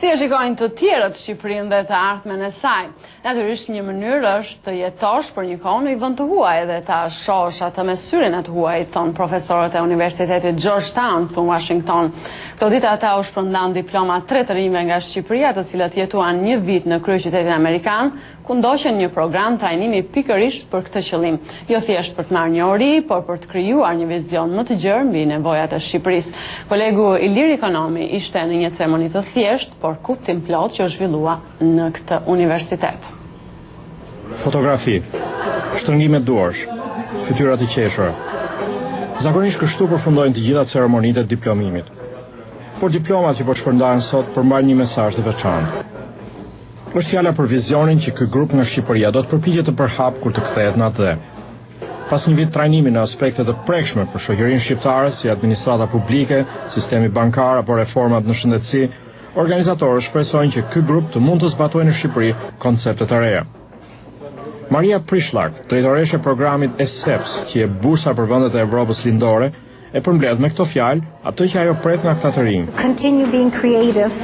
Si e shikojnë të tjerët Shqipërinë dhe të ardhmen e saj? Natyrisht një mënyrë është të jetosh për një kohë në një vend të huaj dhe ta shohësh atë me syrin e të huaj, thon profesorët e Universitetit Georgetown në Washington. Këto ditë ata u shpërndan diploma 3 të rinjve nga Shqipëria, të cilët jetuan një vit në kryeqytetin amerikan, ku ndoqën një program trajnimi pikërisht për këtë qëllim. Jo thjesht për të marrë një ori, por për të krijuar një vizion më të gjerë mbi nevojat e Shqipërisë. Kolegu Ilir Ekonomi ishte në një ceremoni të thjeshtë, por kuptim plot që u zhvillua në këtë universitet. Fotografi, shtrëngime duarsh, fytyra të qeshura. Zakonisht kështu përfundojnë të gjitha ceremonitë e diplomimit. Por diplomat që po shpërndahen sot përmbajnë një mesazh të veçantë. Është fjala për vizionin që ky grup nga Shqipëria do të përpiqet të përhap kur të kthehet në atë. Pas një vit trajnimi në aspekte të prekshme për shoqërinë shqiptare si administrata publike, sistemi bankar apo reformat në shëndetësi, organizatorët shpresojnë që ky grup të mund të zbatojë në Shqipëri koncepte të reja. Maria Prishlak, drejtoresha e programit ESSEPS, që e bursa për vendet e Evropës lindore, e përmbledh me këto fjalë atë që ajo pret nga këta të rinj. Continue being creative,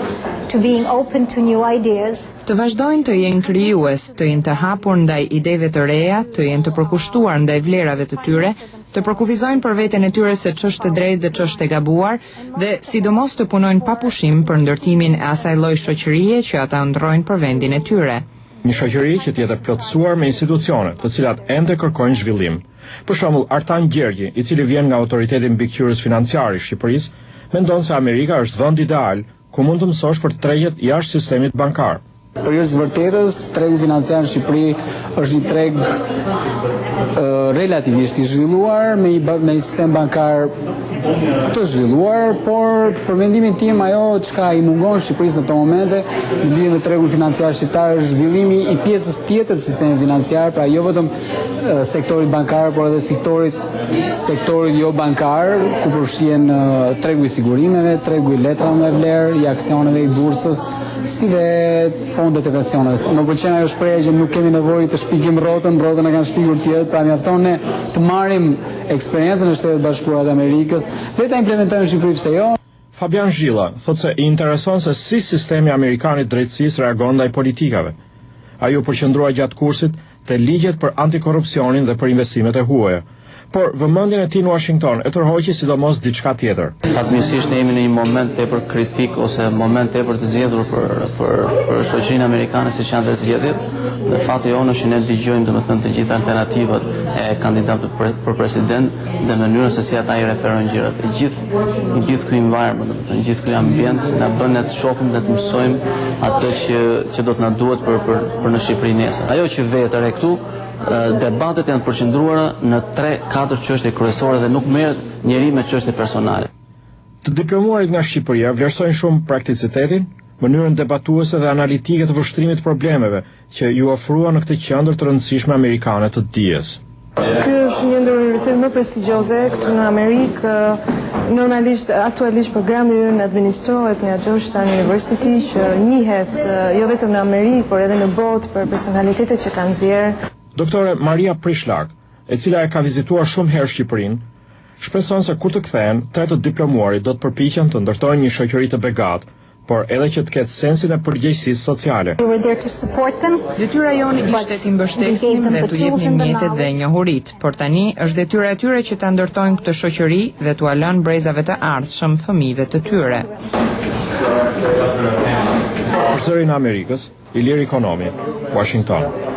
to being open to new ideas. Të vazhdojnë të jenë krijues, të jenë të hapur ndaj ideve të reja, të jenë të përkushtuar ndaj vlerave të tyre, të përkufizojnë për veten e tyre se ç'është e drejtë dhe ç'është e gabuar dhe sidomos të punojnë pa pushim për ndërtimin e asaj lloji shoqërie që ata ndrojnë për vendin e tyre. Një shoqëri që të jetë plotësuar me institucione, të cilat ende kërkojnë zhvillim. Për shembull, Artan Gjergji, i cili vjen nga autoriteti mbikëqyrës financiar i Shqipërisë, mendon se Amerika është vend ideal ku mund të mësosh për tregjet jashtë sistemit bankar. Për së vërtetës, tregu financiar në Shqipëri është një treg relativisht i zhvilluar me një sistem bankar të zhvilluar, por për mendimin tim ajo çka i mungon Shqipërisë në këto momente në lidhje me tregun financiar shqiptar është zhvillimi i pjesës tjetër të sistemit financiar, pra jo vetëm sektorit bankar, por edhe sektorit jo bankar, ku përfshihen tregu i sigurimeve, tregu i letrave me vlerë, i aksioneve, i bursës, si dhe fondet e pensioneve. Më pëlqen ajo shprehje që nuk kemi nevojë të shpikim rrotën e kanë shpikur tjetër, pra mjafton ne të marrim eksperiencën e Shtetit Bashkuar të Amerikës dhe ta implementojmë në Shqipëri, pse jo? Fabian Zhilla thotë se i intereson se si sistemi amerikan i drejtësisë reagon ndaj politikave. Ai u përqendrua gjatë kursit te ligjet për antikorrupsionin dhe për investimet e huaja. Por vëmendjen e tij në Washington e tërhoqi sidomos diçka tjetër. Fatmirësisht ne jemi në një moment tepër kritik ose moment tepër të zgjedhur për shoqërinë amerikane siç janë dhe zgjedhjet. Dhe fati jonë është që ne dëgjojmë domethënë të gjitha alternativat e kandidatëve për president dhe mënyrën se si ata i referojnë gjërat. Gjithë ky environment, domethënë gjithë ky ambient na bën ne të shohim dhe të mësojmë atë që do të na duhet për në Shqipëri nesër. Ajo që vjet të re këtu, debatet janë përqendruara në 3-4 çështje kryesore dhe nuk merret njëri me çështje personale. Të diplomuarit nga Shqipëria vlerësojnë shumë prakticitetin, mënyrën debatuese dhe analitike të vështrimit të problemeve që ju ofrua në këtë qendër të rëndësishme amerikane të dijes. Ky është një ndër universitetet më prestigjioze këtu në Amerikë. Normalisht, aktualisht programi ynë administrohet nga Georgetown University, që njihet jo vetëm në Amerikë, por edhe në botë për personalitetet që kanë nxjerrë. Doktore Maria Prishlak, e cila e ka vizituar shumë herë Shqipërinë, shpreson se kur të kthehen, 3 të diplomuarit do të përpiqen të ndërtojnë një shoqëri të begatë, por edhe që të ketë sensin e përgjegjësisë sociale. Detyra jonë ishte të mbështesim dhe t'u jepnim mjetet dhe njohuritë, por tani është detyra e tyre që ta ndërtojnë këtë shoqëri dhe t'u lënë brezave të ardhshëm fëmijëve të tyre. Për zërin e Amerikës, Ilir Ekonomi, Washington.